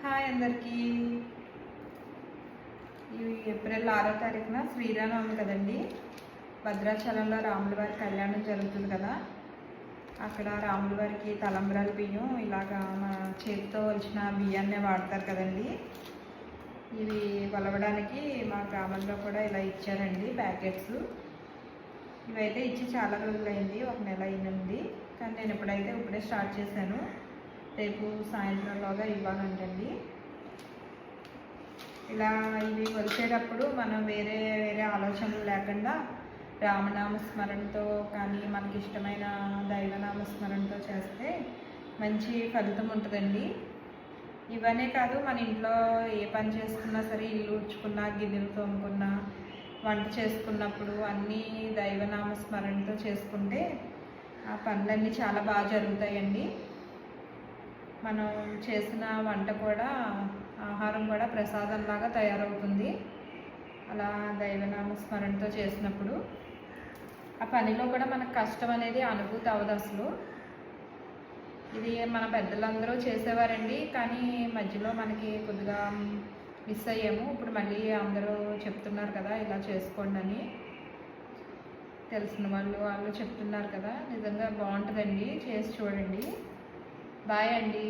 Hi అందరికీ. April 6వ తారీఖున శ్రీరామనవమి కదండి. భద్రాచలంలో రాముల వారి కళ్యాణం జరుగుతుంది కదా. అక్కడ రాముల వారికి తలంబ్రాల బియ్యం ఇలాగా మన చేతితో వచ్చిన బియ్యాన్నే వాడతారు కదండి. ఇవి కొలవడానికి మా గ్రామంలో కూడా ఇలా ఇచ్చారండి ప్యాకెట్స్. ఇవైతే ఇచ్చి చాలా రోజులైంది, 1 నెల అయింది. కానీ నేను ఇప్పుడే స్టార్ట్ చేశాను. రేపు సాయంత్రంలోగా ఇవ్వాలంటండి. ఇలా ఇవి కొలిచేటప్పుడు మనం వేరే ఆలోచనలు లేకుండా రామనామస్మరణతో కానీ మనకి ఇష్టమైన దైవనామస్మరణతో చేస్తే మంచి ఫలితం ఉంటుందండి. ఇవనే కాదు, మన ఇంట్లో ఏ పని చేసుకున్నా సరే, ఇల్లు ఊడ్చుకున్నా, గిన్నెలు తోముకున్నా, వంట చేసుకున్నప్పుడు అన్నీ దైవనామస్మరణతో చేసుకుంటే ఆ పనులన్నీ చాలా బాగా జరుగుతాయండి. మనం చేసిన వంట కూడా, ఆహారం కూడా ప్రసాదంలాగా తయారవుతుంది. అలా దైవనామస్మరణతో చేసినప్పుడు ఆ పనిలో కూడా మనకు కష్టం అనేది అనుభూతి అవ్వదు అసలు. ఇది మన పెద్దలందరూ చేసేవారండి, కానీ మధ్యలో మనకి కొద్దిగా మిస్ అయ్యాము. ఇప్పుడు మళ్ళీ అందరూ చెప్తున్నారు కదా ఇలా చేసుకోండి అని, తెలిసిన వాళ్ళు చెప్తున్నారు కదా. నిజంగా బాగుంటుందండి, చేసి చూడండి. బాయ్ అండి.